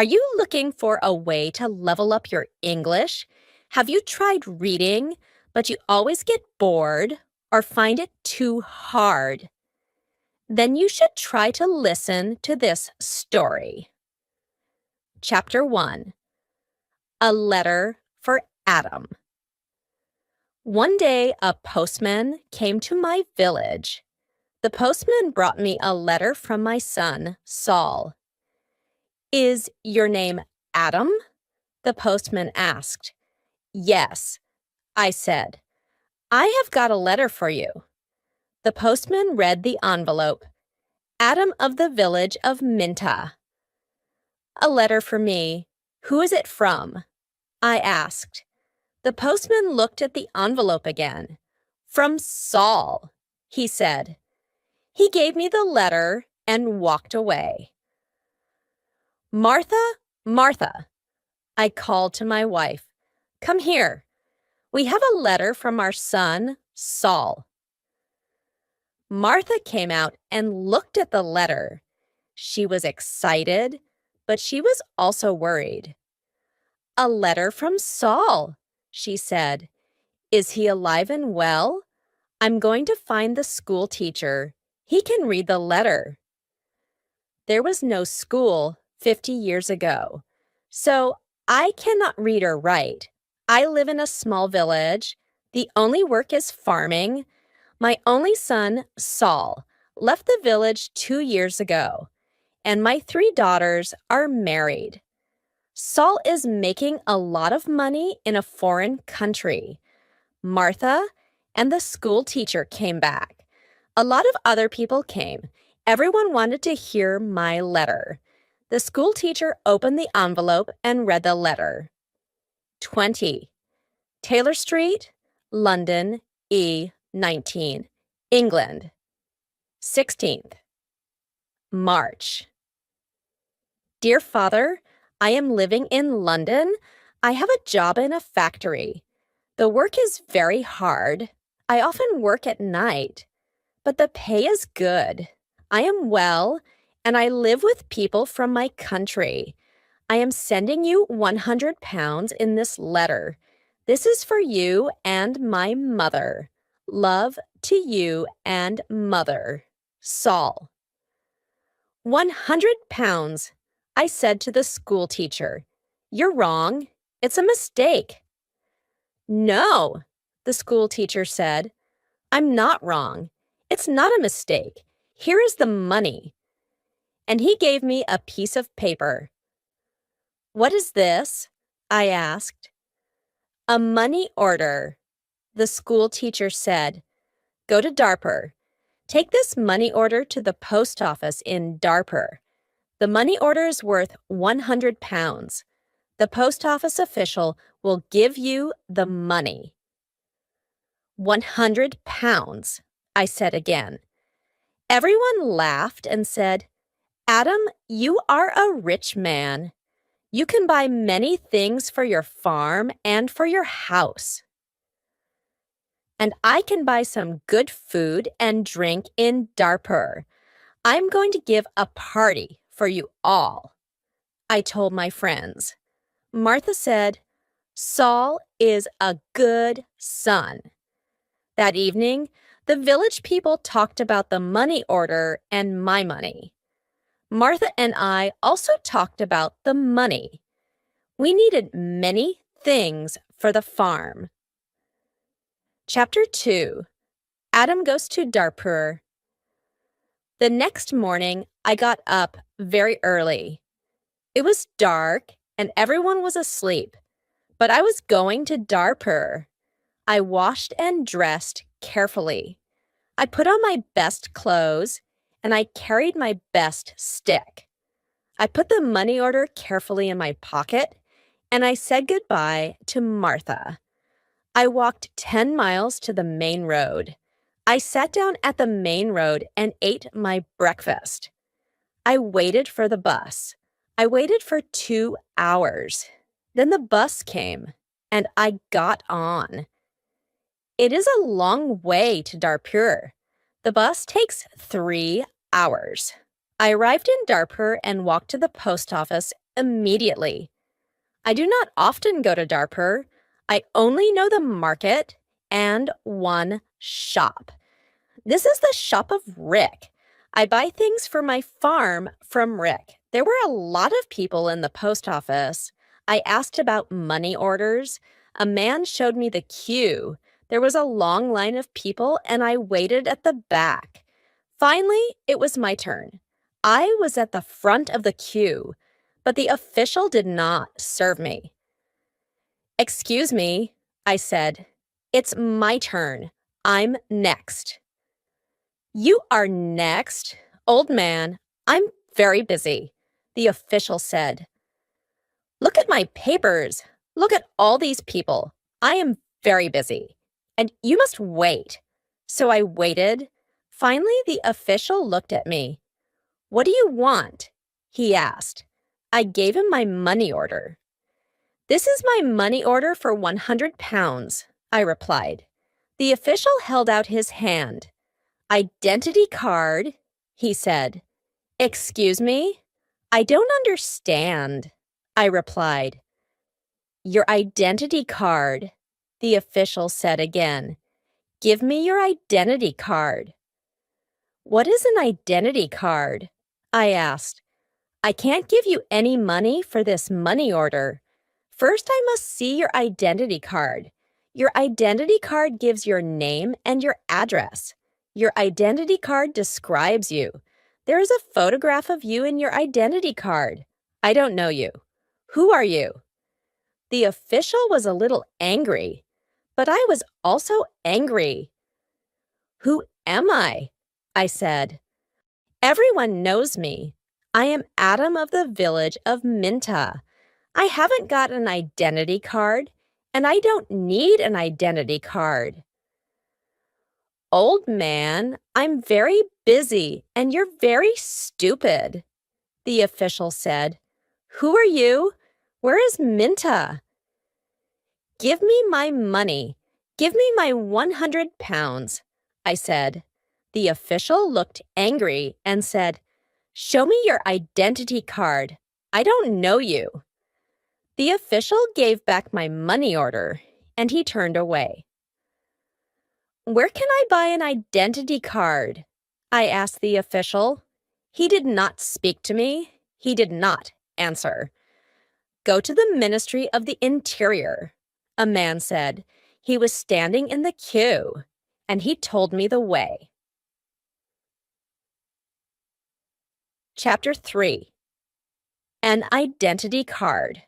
Are you looking for a way to level up your English? Have you tried reading, but you always get bored or find it too hard? Then you should try to listen to this story. Chapter 1. A Letter for Adam. One day, a postman came to my village. The postman brought me a letter from my son, Saul. "Is your name Adam?" the postman asked. "Yes," I said. "I have got a letter for you." The postman read the envelope. "Adam of the village of Minta." "A letter for me. Who is it from?" I asked. The postman looked at the envelope again. "From Saul," he said. He gave me the letter and walked away. "Martha, Martha," I called to my wife. "Come here. We have a letter from our son, Saul." Martha came out and looked at the letter. She was excited, but she was also worried. "A letter from Saul," she said. "Is he alive and well? I'm going to find the school teacher. He can read the letter." There was no school 50 years ago, so I cannot read or write. I live in a small village. The only work is farming. My only son, Saul, left the village 2 years ago, and my 3 daughters are married. Saul is making a lot of money in a foreign country. Martha and the school teacher came back. A lot of other people came. Everyone wanted to hear my letter. The school teacher opened the envelope and read the letter. 20. Taylor Street, London, E19, England. 16th. March. Dear Father, I am living in London. I have a job in a factory. The work is very hard. I often work at night, but the pay is good. I am well, and I live with people from my country. I am sending you 100 pounds in this letter. This is for you and my mother. Love to you and mother. Saul. 100 pounds, I said to the school teacher. "You're wrong. It's a mistake." "No," the school teacher said. "I'm not wrong. It's not a mistake. Here is the money." And he gave me a piece of paper. "What is this?" I asked. "A money order," the school teacher said. "Go to Darper. Take this money order to the post office in Darper. The money order is worth 100 pounds. The post office official will give you the money." 100 pounds, I said again. Everyone laughed and said, "Adam, you are a rich man. You can buy many things for your farm and for your house. And I can buy some good food and drink in Darpur. I'm going to give a party for you all," I told my friends. Martha said, "Saul is a good son." That evening, the village people talked about the money order and my money. Martha and I also talked about the money. We needed many things for the farm. Chapter 2. Adam goes to Darpur. The next morning, I got up very early. It was dark and everyone was asleep, but I was going to Darpur. I washed and dressed carefully. I put on my best clothes and I carried my best stick. I put the money order carefully in my pocket and I said goodbye to Martha. I walked 10 miles to the main road. I sat down at the main road and ate my breakfast. I waited for the bus. I waited for 2 hours. Then the bus came and I got on. It is a long way to Darpur. The bus takes 3 hours. I arrived in Darpur and walked to the post office immediately. I do not often go to Darpur. I only know the market and one shop. This is the shop of Rick. I buy things for my farm from Rick. There were a lot of people in the post office. I asked about money orders. A man showed me the queue. There was a long line of people, and I waited at the back. Finally, it was my turn. I was at the front of the queue, but the official did not serve me. "Excuse me," I said. "It's my turn. I'm next." "You are next, old man. I'm very busy," the official said. "Look at my papers. Look at all these people. I am very busy, and you must wait." So I waited. Finally, the official looked at me. "What do you want?" he asked. I gave him my money order. "This is my money order for 100 pounds, I replied. The official held out his hand. "Identity card," he said. "Excuse me? I don't understand," I replied. "Your identity card," the official said again. "Give me your identity card." "What is an identity card?" I asked. "I can't give you any money for this money order. First, I must see your identity card. Your identity card gives your name and your address. Your identity card describes you. There is a photograph of you in your identity card. I don't know you. Who are you?" The official was a little angry, but I was also angry. "Who am I?" I said. "Everyone knows me. I am Adam of the village of Minta. I haven't got an identity card, and I don't need an identity card." "Old man, I'm very busy, and you're very stupid," the official said. "Who are you? Where is Minta?" "Give me my money. Give me my 100 pounds, I said. The official looked angry and said, "Show me your identity card. I don't know you." The official gave back my money order, and he turned away. "Where can I buy an identity card?" I asked the official. He did not speak to me. He did not answer. "Go to the Ministry of the Interior," a man said. He was standing in the queue, and he told me the way. Chapter 3. An Identity Card.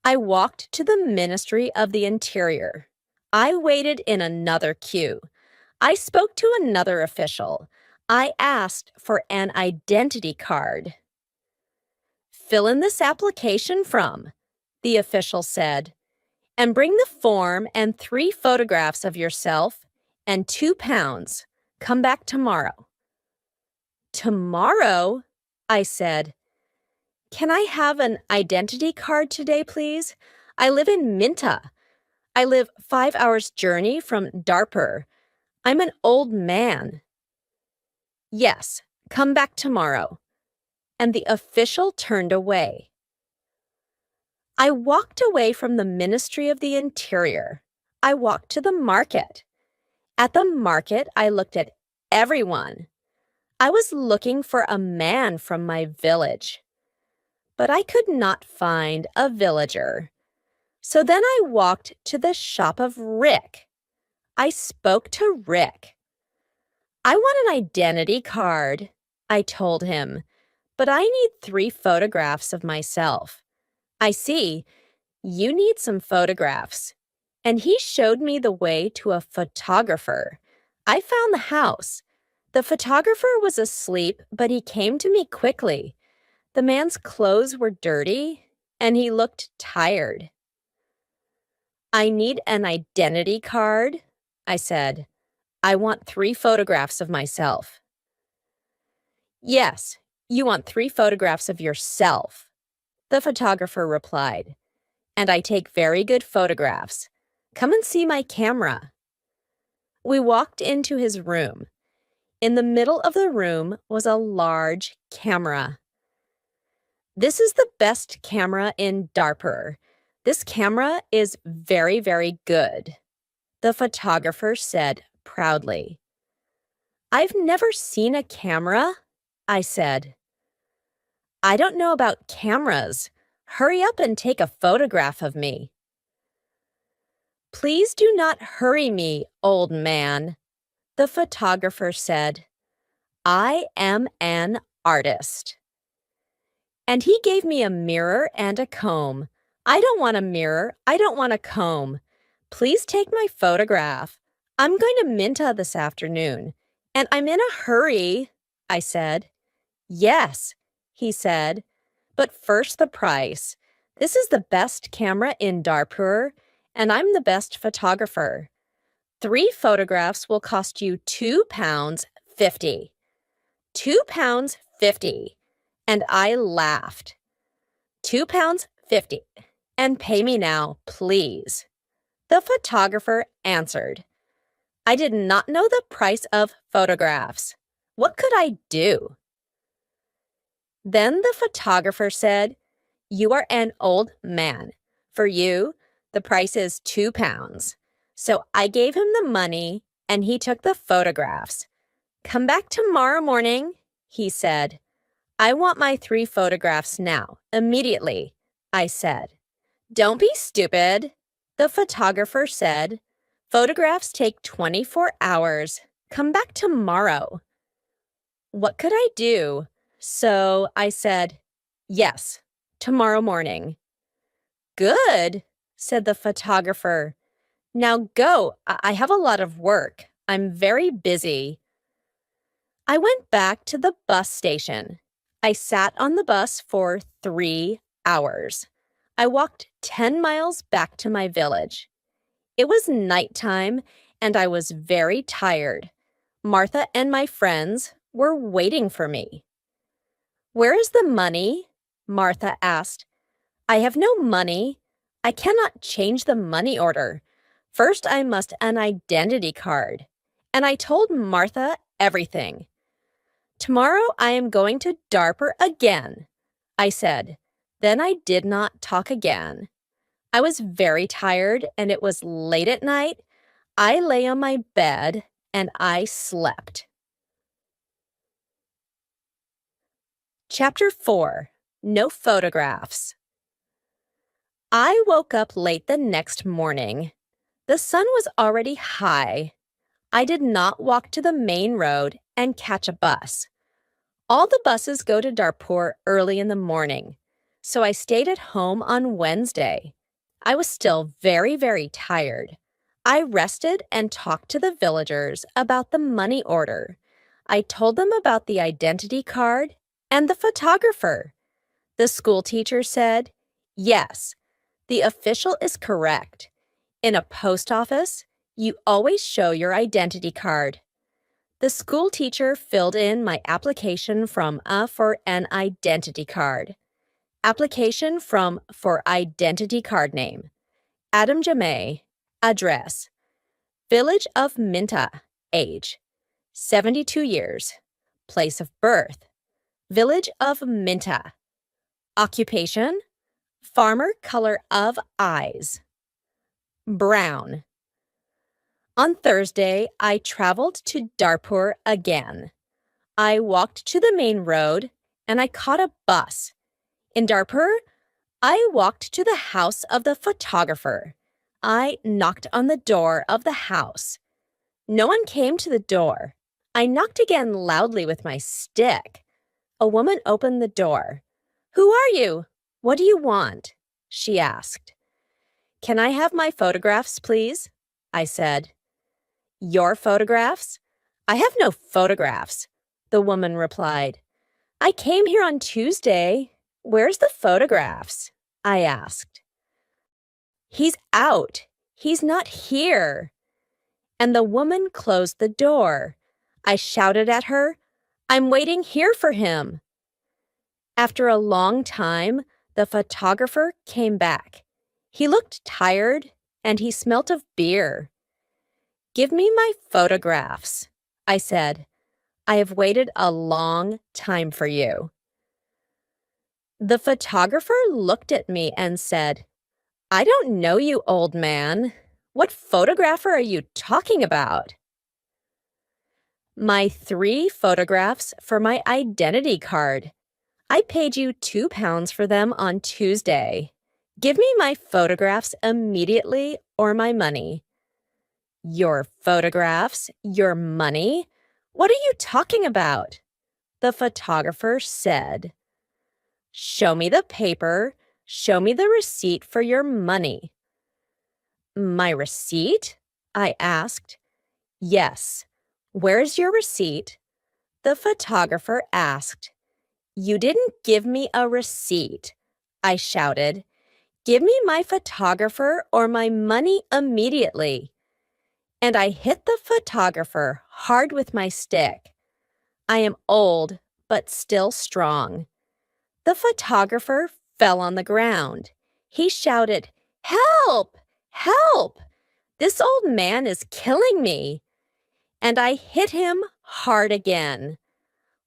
I walked to the Ministry of the Interior. I waited in another queue. I spoke to another official. I asked for an identity card. "Fill in this application from," the official said, "and bring the form and 3 photographs of yourself and 2 pounds. Come back tomorrow." "Tomorrow?" I said. "Can I have an identity card today, please? I live in Minta. I live 5 hours' journey from Darpur. I'm an old man." "Yes, come back tomorrow." And the official turned away. I walked away from the Ministry of the Interior. I walked to the market. At the market, I looked at everyone. I was looking for a man from my village, but I could not find a villager. So then I walked to the shop of Rick. I spoke to Rick. "I want an identity card," I told him, "but I need 3 photographs of myself." "I see. You need some photographs." And he showed me the way to a photographer. I found the house. The photographer was asleep, but he came to me quickly. The man's clothes were dirty, and he looked tired. "I need an identity card," I said. "I want 3 photographs of myself." "Yes, you want 3 photographs of yourself," the photographer replied. "And I take very good photographs. Come and see my camera." We walked into his room. In the middle of the room was a large camera. This is the best camera in Darpur. This camera is very, very good, the photographer said proudly. I've never seen a camera, I said. I don't know about cameras. Hurry up and take a photograph of me. Please do not hurry me, old man, the photographer said. I am an artist. And he gave me a mirror and a comb. I don't want a mirror. I don't want a comb. Please take my photograph. I'm going to Minta this afternoon, and I'm in a hurry, I said. Yes, he said, but first the price. This is the best camera in Darpur, and I'm the best photographer. 3 photographs will cost you £2.50. £2.50. And I laughed. £2.50. And pay me now, please. The photographer answered. I did not know the price of photographs. What could I do? Then the photographer said, You are an old man. For you, the price is £2. So I gave him the money, and he took the photographs. Come back tomorrow morning, he said. I want my 3 photographs now, immediately, I said. Don't be stupid, the photographer said. Photographs take 24 hours. Come back tomorrow. What could I do? So I said, yes, tomorrow morning. Good, said the photographer. Now go, I have a lot of work. I'm very busy. I went back to the bus station. I sat on the bus for 3 hours. I walked 10 miles back to my village. It was nighttime, and I was very tired. Martha and my friends were waiting for me. Where is the money? Martha asked. I have no money. I cannot change the money order. First, I must an identity card. And I told Martha everything. Tomorrow I am going to Darpur again, I said. Then I did not talk again. I was very tired, and it was late at night. I lay on my bed, and I slept. Chapter 4. No Photographs. I woke up late the next morning. The sun was already high. I did not walk to the main road and catch a bus. All the buses go to Darpur early in the morning, so I stayed at home on Wednesday. I was still very, very tired. I rested and talked to the villagers about the money order. I told them about the identity card and the photographer. The school teacher said, yes, the official is correct. In a post office, you always show your identity card. The school teacher filled in my application for an identity card. Application for identity card name. Adam Jamay. Address. Village of Minta. Age. 72 years. Place of birth. Village of Minta. Occupation. Farmer. Color of eyes. Brown. On Thursday, I traveled to Darpur again. I walked to the main road, and I caught a bus. In Darpur, I walked to the house of the photographer. I knocked on the door of the house. No one came to the door. I knocked again loudly with my stick. A woman opened the door. Who are you? What do you want? She asked. Can I have my photographs, please? I said. Your photographs? I have no photographs, the woman replied. I came here on Tuesday. Where's the photographs? I asked. He's out. He's not here. And the woman closed the door. I shouted at her, I'm waiting here for him. After a long time, the photographer came back. He looked tired, and he smelt of beer. Give me my photographs, I said. I have waited a long time for you. The photographer looked at me and said, "I don't know you, old man. What photographer are you talking about?" "My 3 photographs for my identity card. I paid you £2 for them on Tuesday. Give me my photographs immediately or my money." "Your photographs? Your money? What are you talking about?" The photographer said. "Show me the paper. Show me the receipt for your money." "My receipt?" I asked. "Yes. Where's your receipt?" The photographer asked. "You didn't give me a receipt," I shouted. "Give me my photographer or my money immediately." And I hit the photographer hard with my stick. I am old, but still strong. The photographer fell on the ground. He shouted, "Help! Help! This old man is killing me." And I hit him hard again.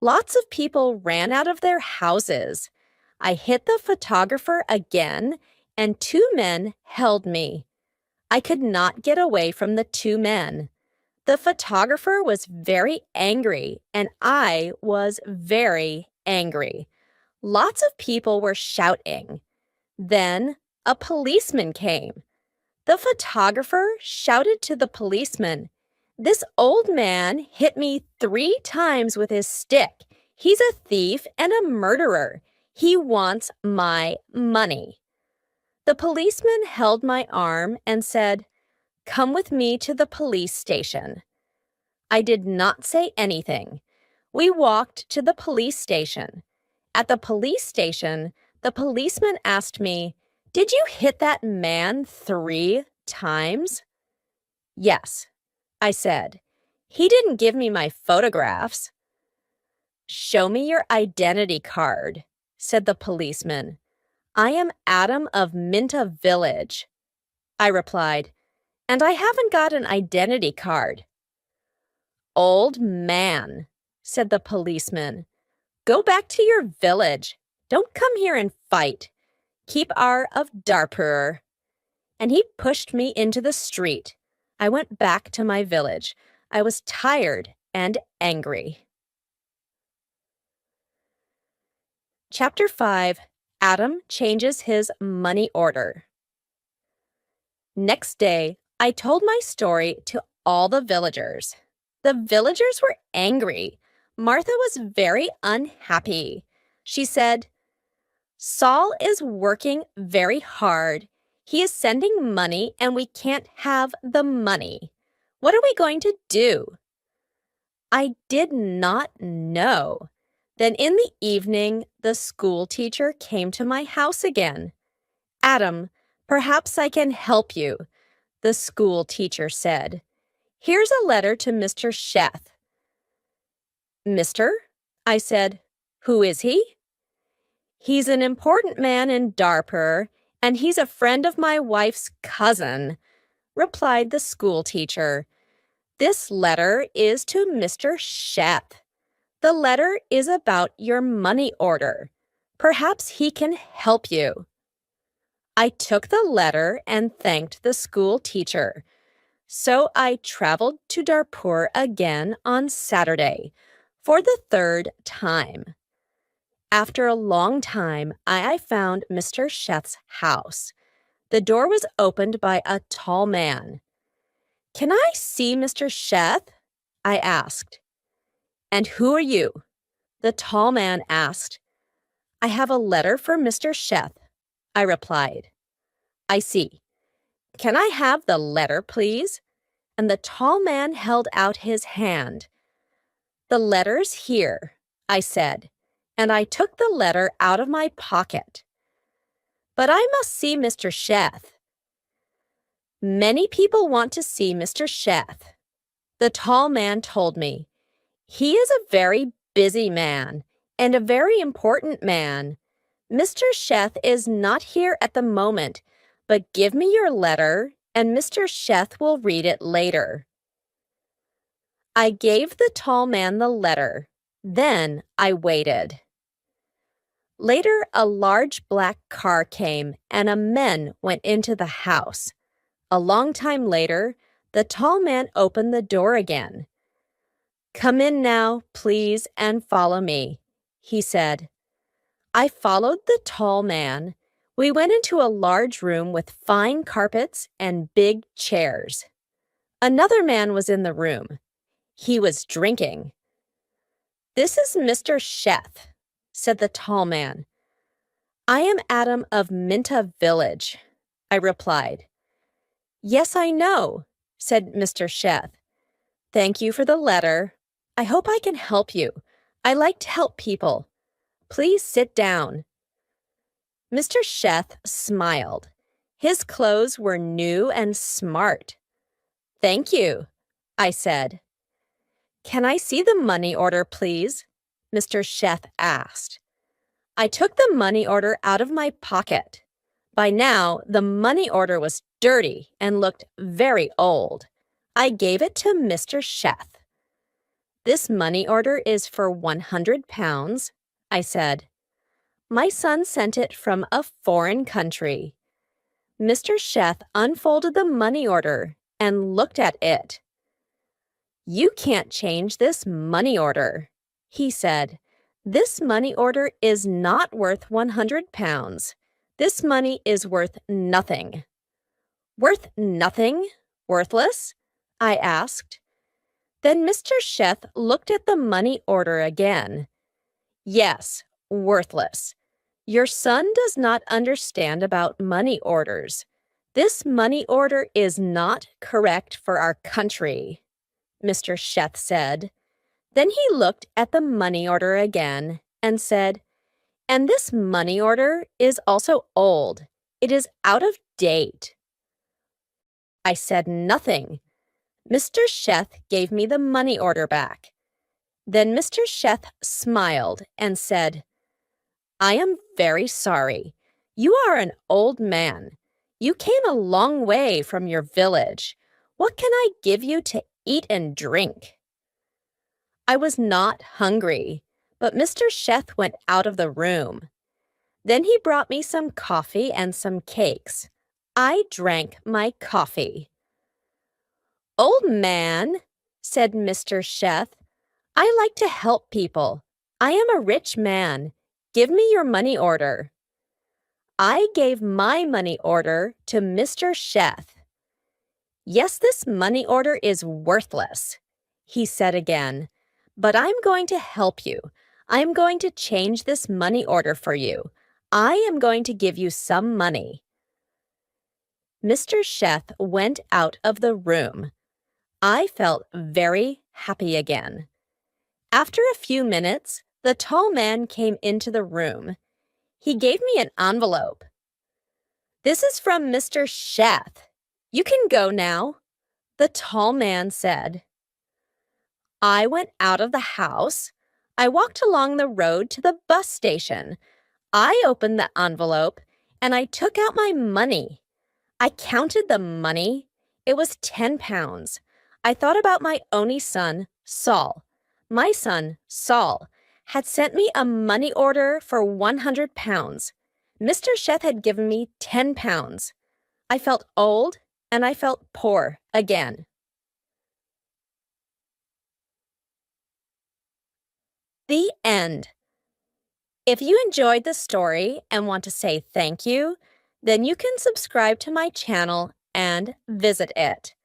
Lots of people ran out of their houses. I hit the photographer again, and 2 men held me. I could not get away from the 2 men. The photographer was very angry, and I was very angry. Lots of people were shouting. Then a policeman came. The photographer shouted to the policeman, "This old man hit me 3 times with his stick. He's a thief and a murderer. He wants my money." The policeman held my arm and said, "Come with me to the police station." I did not say anything. We walked to the police station. At the police station, the policeman asked me, "Did you hit that man 3 times?" "Yes," I said. "He didn't give me my photographs." "Show me your identity card," said the policeman. "I am Adam of Minta Village." I replied, "And I haven't got an identity card." "Old man," said the policeman, "go back to your village. Don't come here and fight. Keep R of Darpur." And he pushed me into the street. I went back to my village. I was tired and angry. Chapter 5. Adam changes his money order. Next day, I told my story to all the villagers. The villagers were angry. Martha was very unhappy. She said, "Saul is working very hard. He is sending money and we can't have the money. What are we going to do?" I did not know. Then in the evening, the school teacher came to my house again. "Adam, perhaps I can help you," the school teacher said. "Here's a letter to Mr. Sheth." "Mr.?" I said. "Who is he?" "He's an important man in Darpur, and he's a friend of my wife's cousin," replied the school teacher. "This letter is to Mr. Sheth. The letter is about your money order. Perhaps he can help you." I took the letter and thanked the school teacher. So I traveled to Darpur again on Saturday for the 3rd time. After a long time, I found Mr. Sheth's house. The door was opened by a tall man. "Can I see Mr. Sheth?" I asked. "And who are you?" the tall man asked. "I have a letter for Mr. Sheth," I replied. "I see. Can I have the letter, please?" And the tall man held out his hand. "The letter's here," I said, and I took the letter out of my pocket. "But I must see Mr. Sheth." "Many people want to see Mr. Sheth," the tall man told me. "He is a very busy man and a very important man. Mr. Sheth is not here at the moment, but give me your letter and Mr. Sheth will read it later." I gave the tall man the letter. Then I waited. Later, a large black car came and a man went into the house. A long time later, the tall man opened the door again. "Come in now, please, and follow me," he said. I followed the tall man. We went into a large room with fine carpets and big chairs. Another man was in the room. He was drinking. "This is Mr. Sheth," said the tall man. "I am Adam of Minta Village," I replied. "Yes, I know," said Mr. Sheth. "Thank you for the letter. I hope I can help you. I like to help people. Please sit down." Mr. Sheth smiled. His clothes were new and smart. "Thank you," I said. "Can I see the money order, please?" Mr. Sheth asked. I took the money order out of my pocket. By now, the money order was dirty and looked very old. I gave it to Mr. Sheth. "This money order is for 100 pounds, I said. "My son sent it from a foreign country." Mr. Sheth unfolded the money order and looked at it. "You can't change this money order," he said. "This money order is not worth 100 pounds. This money is worth nothing." "Worth nothing? Worthless?" I asked. Then Mr. Sheth looked at the money order again. "Yes, worthless. Your son does not understand about money orders. This money order is not correct for our country," Mr. Sheth said. Then he looked at the money order again and said, "And this money order is also old. It is out of date." I said nothing. Mr. Sheth gave me the money order back. Then Mr. Sheth smiled and said, "I am very sorry. You are an old man. You came a long way from your village. What can I give you to eat and drink?" I was not hungry, but Mr. Sheth went out of the room. Then he brought me some coffee and some cakes. I drank my coffee. "Old man," said Mr. Sheth, "I like to help people. I am a rich man. Give me your money order." I gave my money order to Mr. Sheth. "Yes, this money order is worthless," he said again, "but I'm going to help you. I'm going to change this money order for you. I am going to give you some money." Mr. Sheth went out of the room. I felt very happy again. After a few minutes, the tall man came into the room. He gave me an envelope. "This is from Mr. Sheth. You can go now," the tall man said. I went out of the house. I walked along the road to the bus station. I opened the envelope and I took out my money. I counted the money. It was 10 pounds. I thought about my only son, Saul. My son, Saul, had sent me a money order for 100 pounds. Mr. Sheth had given me 10 pounds. I felt old and I felt poor again. The end. If you enjoyed the story and want to say thank you, then you can subscribe to my channel and visit it.